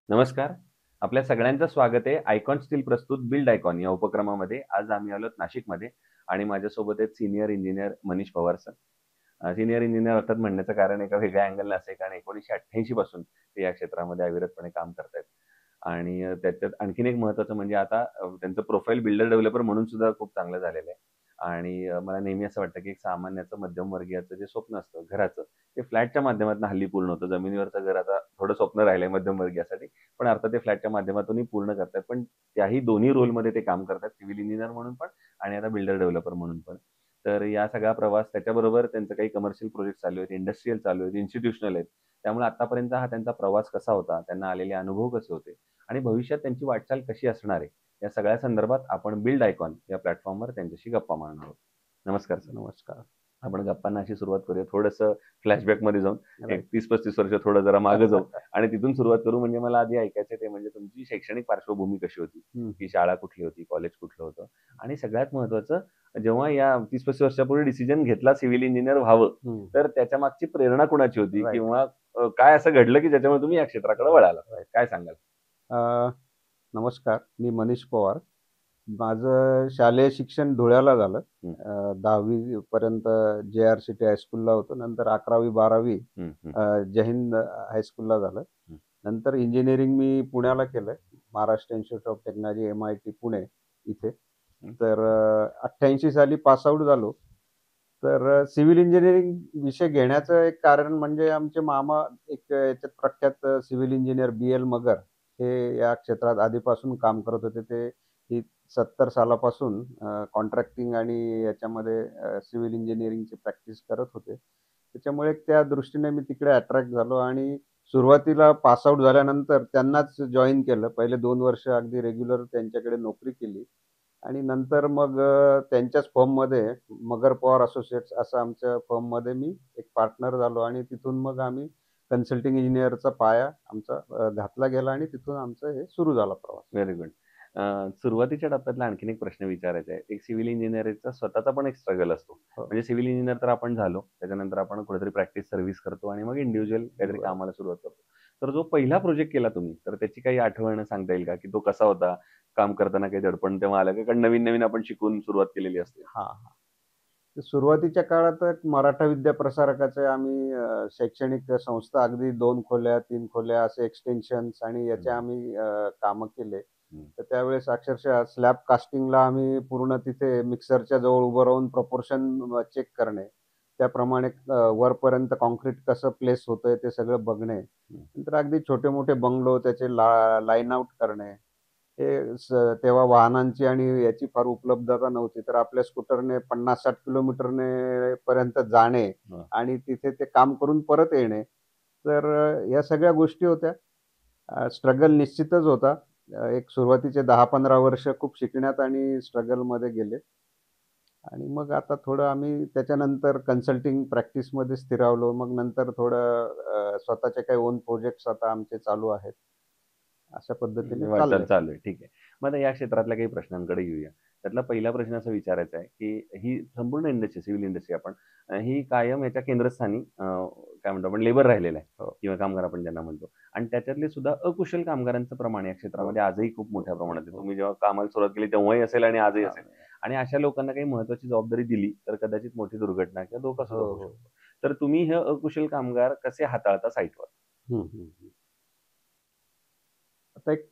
नमस्कार. आपल्या सगळ्यांचं स्वागत आहे. आयकॉन स्टील प्रस्तुत बिल्ड आयकॉन या उपक्रमामध्ये. आज आम्ही आलोत नाशिकमध्ये आणि माझ्यासोबत आहेत senior engineer Manish Pawar sir. Senior engineer अर्थात म्हणण्याचं कारण एका वेगळ्या अँगलनं असं आहे, कारण 1988 पासून ते या क्षेत्रामध्ये अविरतपणे काम करतायत. आणि त्याच्यात आणखीन एक महत्त्वाचं म्हणजे आता त्यांचं प्रोफाईल बिल्डर डेव्हलपर म्हणून सुद्धा खूप चांगलं झालेलं आहे. आणि मला नेहमी असं वाटतं, की एक सामान्याचं मध्यमवर्गीयाचं जे स्वप्न असतं घराचं, ते फ्लॅटच्या माध्यमातून हल्ली पूर्ण होतं. जमिनीवरचं घर आता थोडं स्वप्न राहिलंय मध्यमवर्गीयासाठी. पण अर्थात ते फ्लॅटच्या माध्यमातूनही पूर्ण करतायत. पण त्याही दोन्ही रोलमध्ये ते काम करतात. सिव्हिल इंजिनिअर म्हणून पण आणि आता बिल्डर डेव्हलपर म्हणून पण. तर या सगळा प्रवास त्याच्याबरोबर त्यांचं काही कमर्शियल प्रोजेक्ट चालू आहेत, इंडस्ट्रियल चालू आहेत, इन्स्टिट्यूशनल आहेत. त्यामुळे आत्तापर्यंत हा त्यांचा प्रवास कसा होता, त्यांना आलेले अनुभव कसे होते आणि भविष्यात त्यांची वाटचाल कशी असणार आहे, या सगळ्या संदर्भात आपण बिल्ड आयकॉन या प्लॅटफॉर्मवर त्यांच्याशी गप्पा मारणार आहोत. नमस्कार सर. नमस्कार. आपण गप्पांना अशी सुरुवात करूया. थोडंसं फ्लॅशबॅकमध्ये जाऊन एक राइट. 30-35 वर्ष थोडं जरा मागे जाऊ आणि तिथून सुरुवात करू. म्हणजे मला आधी ऐकायचं ते म्हणजे तुमची शैक्षणिक पार्श्वभूमी कशी होती? हं, की शाळा कुठली होती? कॉलेज कुठलं होतं? आणि सगळ्यात महत्त्वाचं जेव्हा या 30-35 वर्षापूर्वी डिसिजन घेतला सिव्हिल इंजिनिअर व्हावं, हं. तर त्याच्यामागची प्रेरणा कुणाची होती? राइट, किंवा काय असं घडलं की ज्याच्यामुळे तुम्ही या क्षेत्राकडे वळालात? राइट. काय सांगाल? अ, नमस्कार. मी मनीष पवार. माझं शालेय शिक्षण धुळ्याला झालं. हं, 10वी पर्यंत जे-आर-सी-टी हायस्कूलला होतो. नंतर 11वी-12वी हं, हं, जय हिंद हायस्कूलला झालं. हं, नंतर इंजिनिअरिंग मी पुण्याला केलंय. Maharashtra institute of technology MIT Pune इथे. हं. तर 88 साली पास आउट झालो. तर सिव्हिल इंजिनिअरिंग विषय घेण्याचं एक कारण म्हणजे आमचे मामा एक याच्यात प्रख्यात सिव्हिल इंजिनिअर बी-एल मगर हे या क्षेत्रात आधीपासून काम करत होते. ते ही 70 सालापासून कॉन्ट्रॅक्टिंग आणि याच्यामध्ये सिव्हिल इंजिनिअरिंगची प्रॅक्टिस करत होते. त्याच्यामुळे त्या दृष्टीने मी तिकडे अट्रॅक्ट झालो आणि सुरुवातीला पास आउट झाल्यानंतर त्यांनाच जॉइन केलं. पहिले 2 वर्ष अगदी रेग्युलर त्यांच्याकडे नोकरी केली. आणि नंतर मग त्यांच्याच फर्ममध्ये मगर पॉवर असोसिएट्स असं आमच्या फर्ममध्ये मी एक पार्टनर झालो आणि तिथून मग आम्ही कन्सल्टिंग इंजिनिअरचा पाया आमचा घातला गेला आणि तिथून आमचं हे सुरू झाला प्रवास. Very good. सुरुवातीच्या टप्प्यातला आणखीन एक प्रश्न विचारायचा आहे. एक सिव्हिल इंजिनिअरिंगचा स्वतःचा पण एक स्ट्रगल असतो. हो. म्हणजे सिव्हिल इंजिनिअर तर आपण झालो. त्याच्यानंतर आपण कुठेतरी प्रॅक्टिस सर्व्हिस करतो आणि मग इंडिव्हिज्युअल काहीतरी बरं. कामाला सुरुवात करतो. तर जो पहिला प्रोजेक्ट केला तुम्ही, तर त्याची काही आठवण सांगता येईल का? की तो कसा होता? काम करताना काही दडपण तेव्हा आलं का? कारण नवीन-नवीन आपण शिकून सुरुवात केलेली असते. हां, हां. तर सुरुवातीच्या काळात एक मराठा विद्याप्रसारकाचे आम्ही शैक्षणिक संस्था अगदी 2 खोल्या, 3 खोल्या असे एक्सटेन्शन्स आणि याचे हं, आम्ही कामं केले. हं, तर त्यावेळेस अक्षरशः स्लॅब कास्टिंगला आम्ही पूर्ण तिथे मिक्सरच्या जवळ उभं राहून प्रपोर्शन चेक करणे. त्याप्रमाणे वरपर्यंत काँक्रीट कसं प्लेस होतंय ते सगळं बघणे. हं. नंतर अगदी छोटे-मोठे बंगलो त्याचे लाईन आउट करणे. हे तेव्हा वाहनांची आणि याची फार उपलब्धता नव्हती. तर आपल्या स्कूटरने 50-60 किलोमीटरने पर्यंत जाणे हां. आणि तिथे ते काम करून परत येणे. तर या सगळ्या गोष्टी होत्या. स्ट्रगल निश्चितच होता. एक सुरुवातीचे 10-15 वर्ष खूप शिकण्यात आणि स्ट्रगलमध्ये गेले. आणि मग आता थोडं आम्ही त्याच्यानंतर कन्सल्टिंग प्रॅक्टिसमध्ये स्थिरावलो. मग नंतर थोडं स्वतःचे काही ओन प्रोजेक्ट्स आता आमचे चालू आहेत. अशा पद्धतीने वाटचाल चाललंय. चालू आहे. ठीक आहे. मग आता या क्षेत्रातल्या काही प्रश्नांकडे येऊया. त्यातला पहिला प्रश्न असा विचारायचा आहे, की ही संपूर्ण इंडस्ट्री, सिव्हिल इंडस्ट्री आपण ही कायम याच्या केंद्रस्थानी काय म्हणतो आपण लेबर राहिलेला आहे हो, किंवा कामगार आपण ज्यांना म्हणतो. आणि त्याच्यातले सुद्धा अकुशल कामगारांचं प्रमाण या हो, क्षेत्रामध्ये आजही खूप हो, मोठ्या हो, प्रमाणात आहे. हो. तुम्ही जेव्हा कामाला सुरुवात केली तेव्हाही असेल आणि आजही हां. असेल. आणि अशा लोकांना काही महत्त्वाची जबाबदारी दिली, तर कदाचित मोठी दुर्घटना किंवा धोका हो, सुद्धा होऊ हो. शकतो. तर तुम्ही हे अकुशल कामगार कसे हाताळता साइटवर? हं, हं, हं. आता एक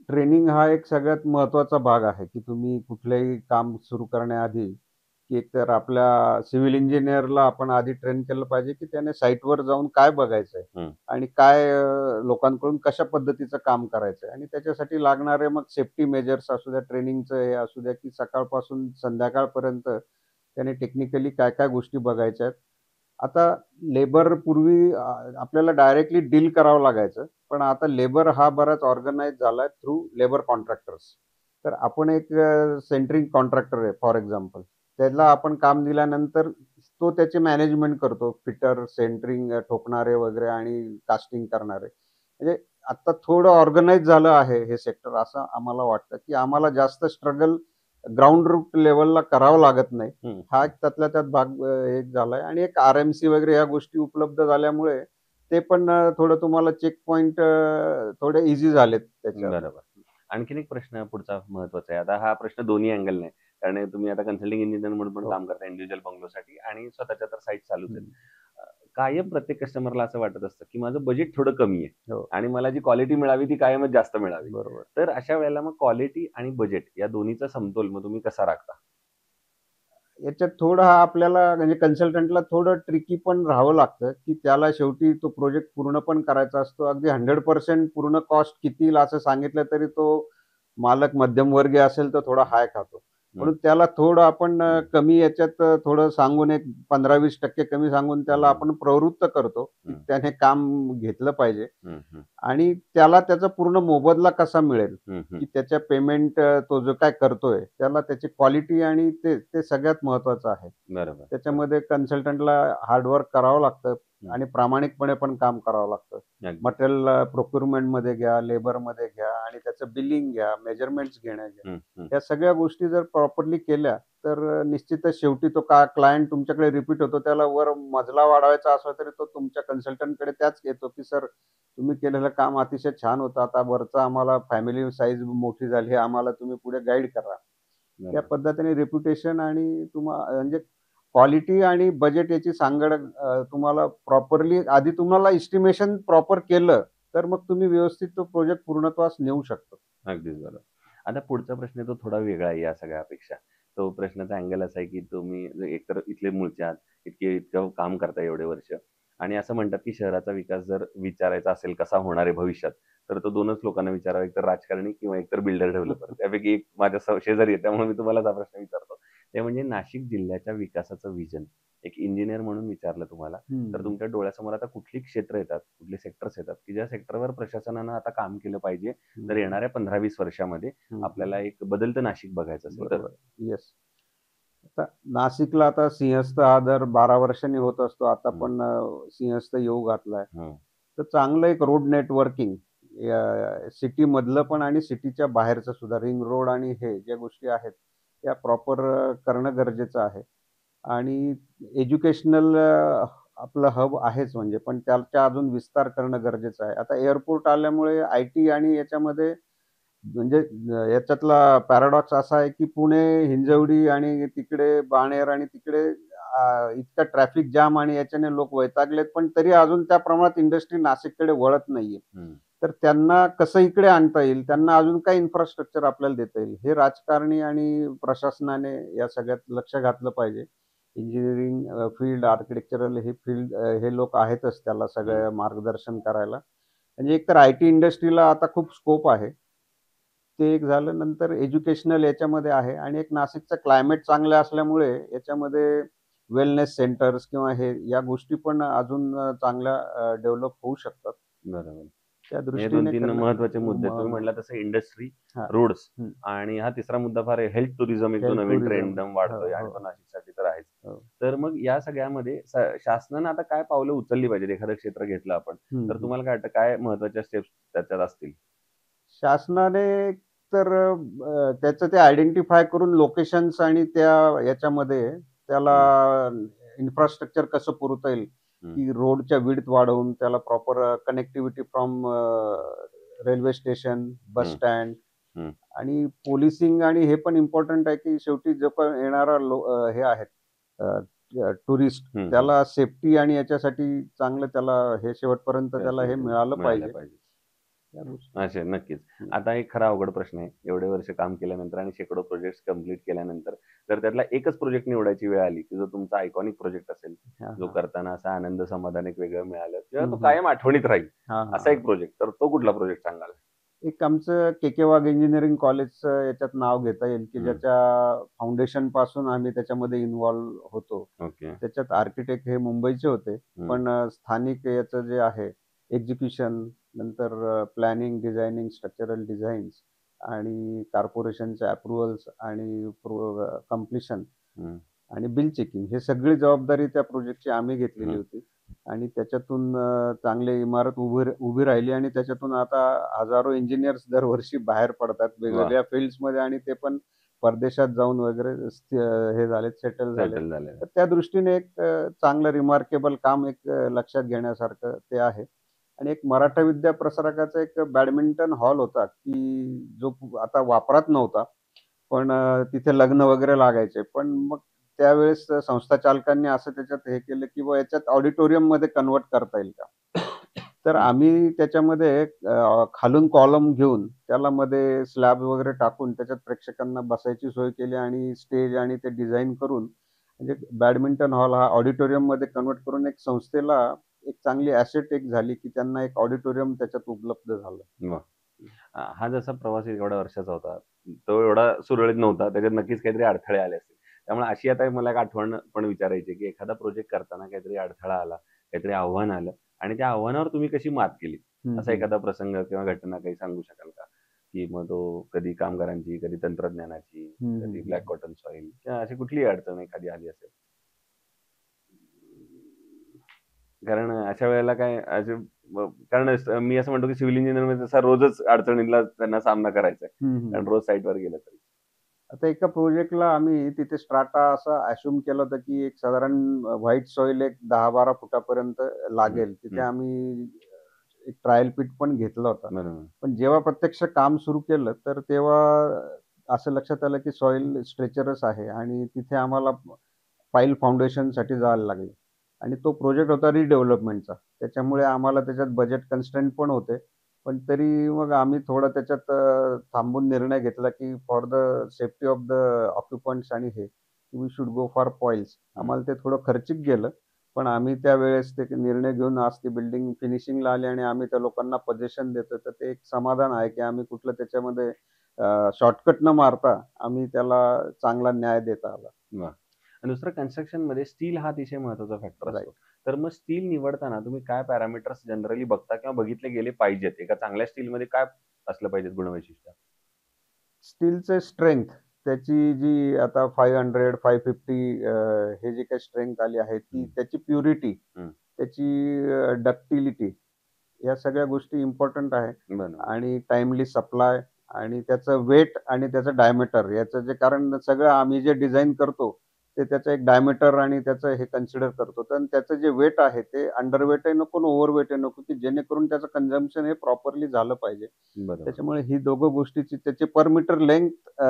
ट्रेनिंग हा एक सगळ्यात महत्त्वाचा भाग आहे, की तुम्ही कुठलंही काम सुरू करण्याआधी, की एकतर आपल्या सिव्हिल इंजिनिअरला आपण आधी ट्रेन केलं पाहिजे, की त्याने साइटवर जाऊन काय बघायचंय हं, आणि काय लोकांकडून कशा पद्धतीचं काम करायचंय आणि त्याच्यासाठी लागणारे मग सेफ्टी मेजर्स असू द्या, ट्रेनिंगचं हे असू द्या, की सकाळपासून संध्याकाळपर्यंत त्याने टेक्निकली काय-काय गोष्टी बघायच्या आहेत. आता लेबर पूर्वी आपल्याला डायरेक्टली डील करावं लागायचं. पण आता लेबर हा बराच ऑर्गनाइज झालाय थ्रू लेबर कॉन्ट्रॅक्टर्स. तर आपण एक सेंटरिंग कॉन्ट्रॅक्टर आहे फॉर एक्झाम्पल. त्याला आपण काम दिल्यानंतर तो त्याची मॅनेजमेंट करतो. फिटर, सेंटरिंग ठोकणारे वगैरे आणि कास्टिंग करणारे. म्हणजे आता थोडं ऑर्गनाइज झालं आहे हे सेक्टर असं आम्हाला वाटतं, की आम्हाला जास्त स्ट्रगल ग्राउंड रूट लेव्हलला करावं लागत नाही. हं, हा हं. एक त्यातल्या त्यात भाग एक झालाय आणि एक आर-एम-सी वगैरे ह्या गोष्टी उपलब्ध झाल्यामुळे ते पण थोडं तुम्हाला चेक पॉइंट थोडे इझी झालेत त्याच्यात. बरोबर. आणखीन एक प्रश्न पुढचा महत्त्वाचा आहे. आता हा प्रश्न दोन्ही अँगलने आहे. कारण तुम्ही आता कन्सल्टिंग इंजिनिअर म्हणून पण हो. काम करता इंडिव्हिज्युअल बंगलोसाठी आणि स्वतःच्या तर साईट चालूच आहेत. हं. कायम प्रत्येक कस्टमरला असं वाटत असतं, की माझं बजेट थोडं कमी आहे हो. आणि मला जी क्वालिटी मिळावी ती कायमच जास्त मिळावी. बरोबर. तर अशा वेळेला मग क्वालिटी आणि बजेट या दोन्हीचा समतोल मग तुम्ही कसा राखता? याच्यात थोडं आपल्याला म्हणजे कन्सल्टंटला थोडं ट्रिकी पण राहावं लागतं, की त्याला शेवटी तो प्रोजेक्ट पूर्ण पण करायचा असतो. अगदी 100% पूर्ण कॉस्ट किती येईल असं सांगितलं तरी तो मालक मध्यमवर्गीय असेल तर थोडा हाय खातो. हं, म्हणून त्याला थोडं आपण कमी याच्यात थोडं सांगून एक 15-20% कमी सांगून त्याला हं, आपण प्रवृत्त करतो, की हं, त्याने काम घेतलं पाहिजे. हं, हं, आणि त्याला त्याचा पूर्ण मोबदला कसा मिळेल, हं, हं. की त्याच्या पेमेंट तो जो काय करतोय, त्याला त्याची क्वालिटी आणि ते ते सगळ्यात महत्त्वाचं आहे. बरोबर, बरोबर. त्याच्यामध्ये कन्सल्टंटला हार्ड वर्क करावं लागतं हं, आणि प्रामाणिकपणे पण काम करावं लागतं. अगदी. मटेरियल प्रोक्युरमेंटमध्ये घ्या, लेबरमध्ये घ्या आणि त्याचं बिलिंग घ्या, मेजरमेंट्स घ्या. हं, हं. या सगळ्या गोष्टी जर प्रॉपरली केल्या, तर निश्चितच शेवटी तो क्लायंट तुमच्याकडे रिपीट होतो. त्याला वर मजला वाढवायचा असला तरी तो तुमच्या कन्सल्टंटकडे त्याच येतो, की "सर, तुम्ही केलेलं काम अतिशय छान होतं. आता वरचं आम्हाला फॅमिली साईज मोठी झाली आहे. आम्हाला तुम्ही पुढे गाईड करा." या बरोबर. पद्धतीने रेप्युटेशन आणि म्हणजे क्वालिटी आणि बजेट याची सांगड तुम्हाला प्रॉपरली आधी तुम्हाला एस्टिमेशन प्रॉपर केलं, तर मग तुम्ही व्यवस्थित तो प्रोजेक्ट पूर्णत्वास नेऊ शकता. अगदीच बरोबर. आता पुढचा प्रश्न तो थोडा वेगळा आहे या सगळ्यापेक्षा. तो प्रश्नाचा अँगल असा आहे, की तुम्ही एकतर इथले मूळचे आहात, इतकं काम करता एवढे वर्ष आणि असं म्हणतात, की शहराचा विकास जर विचारायचा असेल कसा होणार आहे भविष्यात, तर तो 2च लोकांना विचारावा, एकतर राजकारणी किंवा एकतर बिल्डर डेव्हलपर. त्यापैकी एक माझ्या शेजारी आहे, त्यामुळे मी तुम्हालाच हा प्रश्न विचारतो. ते म्हणजे नाशिक जिल्ह्याच्या विकासाचं व्हिजन. एक इंजिनिअर म्हणून विचारलं तुम्हाला, तर हं. तुमच्या डोळ्यासमोर आता कुठली क्षेत्र येतात, कुठले सेक्टर्स येतात, की ज्या सेक्टरवर प्रशासनानं आता काम केलं पाहिजे तर हं, येणाऱ्या 15-20 वर्षामध्ये हं, आपल्याला हं. एक बदलतं नाशिक बघायचं असेल तर? बरोबर. येस. आता नाशिकला आता सिंहस्थ हा दर 12 वर्षांनी होत असतो. आता हं, पण सिंहस्थ येऊ घातलाय. हं, तर चांगलं एक रोड नेटवर्किंग सिटीमधलं पण आणि सिटीच्या बाहेरचं सुद्धा रिंग रोड आणि हे ज्या गोष्टी आहेत, त्या प्रॉपर करणं गरजेचं आहे. आणि एज्युकेशनल आपलं हब आहेच म्हणजे, पण त्याचा अजून विस्तार करणं गरजेचं आहे. आता एअरपोर्ट आल्यामुळे आय-टी आणि याच्यामध्ये म्हणजे याच्यातला पॅराडॉक्स असा आहे, की पुणे, हिंजवडी आणि तिकडे बाणेर आणि तिकडे इतका ट्रॅफिक जाम आणि याच्याने लोक वैतागलेत, पण तरी अजून त्या प्रमाणात इंडस्ट्री नाशिककडे वळत नाहीये. हं. तर त्यांना कसं इकडे आणता येईल, त्यांना अजून काय इन्फ्रास्ट्रक्चर आपल्याला देता येईल, हे राजकारणी आणि प्रशासनाने या सगळ्यात लक्ष घातलं पाहिजे. इंजिनिअरिंग फील्ड, आर्किटेक्चरल हे फील्ड हे लोक आहेतच त्याला हं. सगळं मार्गदर्शन करायला. म्हणजे एकतर आय-टी इंडस्ट्रीला आता खूप स्कोप आहे. ते एक झालं. नंतर एज्युकेशनल याच्यामध्ये आहे आणि एक नाशिकचं क्लायमेट चांगलं असल्यामुळे याच्यामध्ये वेलनेस सेंटर्स किंवा हे या गोष्टी पण अजून चांगल्या डेव्हलप होऊ शकतात. बरोबर. त्या हे दृष्टीने 2-3 करणं महत्त्वाचे मुद्दे आहेत. म तुम्ही म म्हटलात तसं इंडस्ट्री, हां. रोड्स हं. आणि हा तिसरा मुद्दा फार आहे हेल्थ टुरिझम एक जो हेल्थ नवीन ट्रेंड टुरिझम. एकदम हो, वाढतोय आणि हो, तो नाशिकसाठी तर आहेच. हो. तर मग या सगळ्यामध्ये शासनानं आता काय पावलं उचलली पाहिजेत एखादं क्षेत्र घेतलं आपण, हं, तर हं. तुम्हाला काय वाटतं काय महत्त्वाच्या स्टेप्स त्याच्यात असतील? शासनाने तर त्याचं ते आयडेंटिफाय करून लोकेशन्स आणि त्या याच्यामध्ये त्याला हं, इन्फ्रास्ट्रक्चर कसं पुरवता येईल, हं, की रोडच्या विड्थ वाढवून त्याला proper connectivity from railway station, bus हं, स्टँड हं. आणि पोलिसिंग आणि हे पण इम्पोर्टंट आहे, की शेवटी जो पण येणारा हे आहेत टुरिस्ट हं, हं. त्याला सेफ्टी आणि याच्यासाठी चांगलं त्याला हे शेवटपर्यंत त्याला हे फॅसिलिटीज मिळालं मिळायला पाहिजे. पाहिजे. त्या गोष्टी. असे नक्कीच. हं. आता एक खरा अवघड प्रश्न आहे. एवढे वर्ष काम केल्यानंतर आणि शेकडो प्रोजेक्ट्स कंप्लीट केल्यानंतर, जर त्यातला एकच प्रोजेक्ट निवडायची वेळ आली, की जो तुमचा आयकॉनिक प्रोजेक्ट असेल, हां, जो हां. करताना असा आनंद, समाधान एक वेगळं मिळालं किंवा हं, तो हं. कायम आठवणीत राहील, हां, हां, असा हां. एक प्रोजेक्ट, तर तो कुठला प्रोजेक्ट सांगाल? एक आमचं के. के. वाघ इंजिनिअरिंग कॉलेजचं याच्यात नाव घेता येईल, की हं. ज्याच्या फाउंडेशनपासून आम्ही त्याच्यामध्ये इन्व्हॉल्व होतो. ओके. त्याच्यात आर्किटेक्ट हे मुंबईचे होते. हं, पण स्थानिक याचं जे आहे एक्झिक्युशन, नंतर प्लॅनिंग, डिझायनिंग, स्ट्रक्चरल डिझाईन्स आणि कॉर्पोरेशनचे अप्रूव्हल्स आणि कंप्लीशन हं, आणि बिल चेकिंग हे सगळी जबाबदारी त्या प्रोजेक्टची आम्ही घेतलेली हं. होती. आणि त्याच्यातून चांगली इमारत उभी राहिली आणि त्याच्यातून आता हजारो इंजिनिअर्स दरवर्षी बाहेर पडतात वाह! वेगवेगळ्या फील्ड्समध्ये आणि ते पण परदेशात जाऊन वगैरे हे झालेत, सेटल झालेत. सेटल झालेलं तर त्या दृष्टीने एक चांगलं रिमार्केबल काम एक लक्षात घेण्यासारखं ते आहे. आणि एक मराठा विद्या प्रसारकाचा एक बॅडमिंटन हॉल होता, की जो आता वापरात नव्हता. पण तिथे लग्न वगैरे लागायचे. पण मग त्यावेळेस संस्था चालकांनी असं त्याच्यात हे केलं, की बुवा याच्यात ऑडिटोरियममध्ये कन्व्हर्ट करता येईल का? तर हं. आम्ही त्याच्यामध्ये खालून कॉलम घेऊन त्याला मध्ये स्लॅब वगैरे टाकून त्याच्यात प्रेक्षकांना बसायची सोय केली आणि स्टेज आणि ते डिझाइन करून म्हणजे बॅडमिंटन हॉल हा ऑडिटोरियममध्ये कन्व्हर्ट करून एक संस्थेला एक चांगली ॲसेट एक झाली, की त्यांना एक ऑडिटोरियम त्याच्यात उपलब्ध झालं. वाह! हा जसा प्रवास एवढ्या वर्षाचा होता, तो एवढा सुरळीत नव्हता. त्याच्यात नक्कीच काहीतरी अडथळे आले असतील. त्यामुळे अशी आता मला एक आठवण पण विचारायची आहे, की एखादा प्रोजेक्ट करताना काहीतरी अडथळा आला, काहीतरी आव्हान आलं आणि त्या आव्हानावर तुम्ही कशी मात केली? हं, असा हं. एखादा प्रसंग किंवा घटना काही सांगू शकाल का? की मग तो कधी कामगारांची, कधी तंत्रज्ञानाची, हं, हं, कधी हं. ब्लॅक कॉटन सॉइल किंवा अशी कुठलीही अडचण एखादी आली असेल? कारण अशा वेळेला काय असे कारण मी असं म्हणतो की सिव्हिल इंजिनिअरमध्ये तसा रोजच अडचणींना त्यांना सामना करायचा आहे. हं, हं. कारण रोज साइटवर गेलं तरी. आता एका प्रोजेक्टला आम्ही तिथे स्ट्राटा असा अश्यूम केलं होतं, की एक साधारण व्हाईट सॉइल एक 10-12 फुटापर्यंत हं, लागेल. तिथे हं. आम्ही एक ट्रायल पिट पण घेतला होता. बरोबर. पण जेव्हा प्रत्यक्ष काम सुरू केलं, तर तेव्हा असं लक्षात आलं, की सॉइल स्ट्रेचरच आहे आणि तिथे आम्हाला पाईल फाउंडेशनसाठी जायला लागलं आणि तो प्रोजेक्ट होता रिडेव्हलपमेंटचा. त्याच्यामुळे आम्हाला त्याच्यात बजेट कन्स्ट्रेंट पण होते. पण तरी मग आम्ही थोडं त्याच्यात थांबून निर्णय घेतला, की for the safety of the occupants आणि हे, we should go for pools. Hmm. आम्हाला ते थोडं खर्चिक गेलं. पण आम्ही त्यावेळेस ते निर्णय घेऊन आज ती बिल्डिंग फिनिशिंगला आली आणि आम्ही त्या लोकांना पोझिशन देतोय. तर ते एक समाधान आहे, की आम्ही कुठलं त्याच्यामध्ये शॉर्टकट न मारता आम्ही त्याला चांगला न्याय देता आला. वाह! आणि दुसरं कन्स्ट्रक्शनमध्ये स्टील हा अतिशय महत्त्वाचा फॅक्टर राइट. असतो. तर मग स्टील निवडताना तुम्ही काय पॅरामीटर्स जनरली बघता किंवा बघितले गेले पाहिजेत? एका चांगल्या स्टीलमध्ये काय असलं पाहिजेत गुणवैशिष्ट्य? स्टीलचं स्ट्रेंथ त्याची जी आता 500, 550 हे जी काही स्ट्रेंथ आली आहे, ती हं, त्याची प्युरिटी, हं. त्याची डक्टिलिटी या सगळ्या गोष्टी इम्पोर्टंट आहे बरोबर. आणि टाईमली सप्लाय आणि त्याचं वेट आणि त्याचं डायमीटर याचं जे कारण सगळं आम्ही जे डिझाइन करतो, ते त्याचं एक डायमीटर आणि त्याचं हे कन्सिडर करतो. तर त्याचं जे वेट आहे ते अंडरवेटही नको आणि ओव्हरवेटही नको, की जेणेकरून त्याचं कन्झम्पशन हे प्रॉपरली झालं पाहिजे. बरोबर. त्याच्यामुळे ही दोघं गोष्टीची त्याची पर मीटर लेंग्थ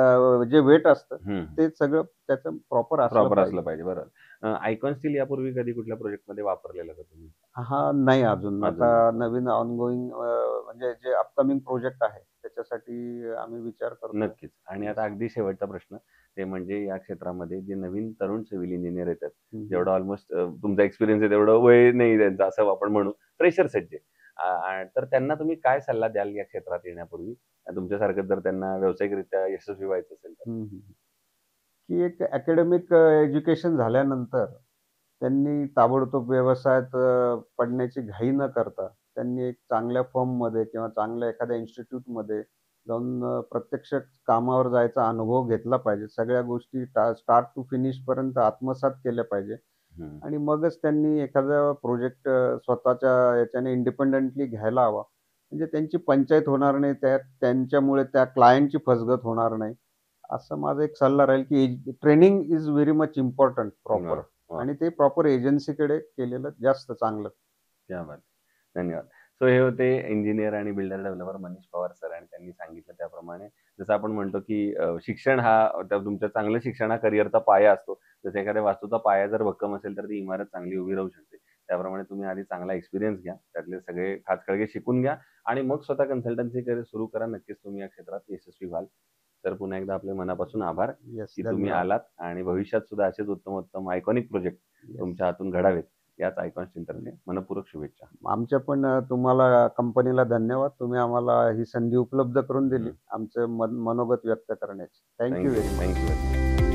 जे वेट असतं, हं. ते सगळं त्याचं प्रॉपर असलं प्रॉपर असलं पाहिजे. पाहिजे. बरोबर. आयकॉन स्टील यापूर्वी कधी कुठल्या प्रोजेक्टमध्ये वापरलेलं का तुम्ही? हां, नाही अजून. आता अजून नाही. नवीन ऑनगोइंग म्हणजे जे अपकमिंग प्रोजेक्ट आहे, त्याच्यासाठी आम्ही विचार करतोय. नक्कीच. आणि येस. आता अगदी शेवटचा प्रश्न, ते म्हणजे या क्षेत्रामध्ये जे नवीन तरुण सिव्हिल इंजिनिअर येतात, हं, हं. जेवढं ऑलमोस्ट तुमचा एक्सपिरियन्स आहे तेवढं वय नाही त्यांचं असं आपण म्हणू, फ्रेशर्स आहेत जे. तर त्यांना तुम्ही काय सल्ला द्याल या क्षेत्रात येण्यापूर्वी? तुमच्यासारखं जर त्यांना व्यावसायिकरित्या यशस्वी व्हायचं असेल तर? हं, हं. की एक अकॅडमिक एज्युकेशन झाल्यानंतर त्यांनी ताबडतोब व्यवसायात पडण्याची घाई न करता त्यांनी एक चांगल्या फर्ममध्ये किंवा चांगल्या एखाद्या इन्स्टिट्यूटमध्ये जाऊन प्रत्यक्ष कामावर जायचा अनुभव घेतला पाहिजे. सगळ्या गोष्टी स्टार्ट टू फिनिशपर्यंत आत्मसात केल्या पाहिजे हं. आणि मगच त्यांनी एखादा प्रोजेक्ट स्वतःच्या याच्याने इंडिपेंडेंटली घ्यायला हवा. म्हणजे त्यांची पंचाईत होणार नाही, त्यांच्यामुळे त्या क्लायंटची फसगत होणार नाही. असं माझा एक सल्ला राहील, की training is very much important proper वाह! वाह! आणि ते प्रॉपर एजन्सीकडे केलेलं जास्त चांगलं. क्या बात है! धन्यवाद. सो हे होते इंजिनिअर आणि builder developer Manish Pawar sir आणि त्यांनी सांगितलं त्याप्रमाणे जसं आपण म्हणतो, की शिक्षण हा त्या तुमच्या चांगलं शिक्षण हा करिअरचा पाया असतो. जसं एखाद्या वास्तूचा पाया जर भक्कम असेल, तर ती इमारत चांगली उभी राहू शकते. त्याप्रमाणे तुम्ही आधी चांगला एक्सपिरियन्स घ्या. त्यातले सगळे खाचखळगे शिकून घ्या आणि मग स्वतः कन्सल्टन्सी करिअर सुरू करा. नक्कीच तुम्ही या क्षेत्रात यशस्वी व्हाल. तर पुन्हा एकदा आपले मनापासून आभार, येस, की तुम्ही धन्यवाद. आलात आणि भविष्यात सुद्धा असेच उत्तमोत्तम आयकॉनिक प्रोजेक्ट येस. तुमच्या हातून घडावेत. याच आयकॉन स्टीलतर्फे मनःपूर्वक शुभेच्छा. आमच्या पण तुम्हाला कंपनीला धन्यवाद. तुम्ही आम्हाला ही संधी उपलब्ध करून दिली, हं. आमचं मनोगत व्यक्त करण्याची. Thank thank you you. Very much. Thank you.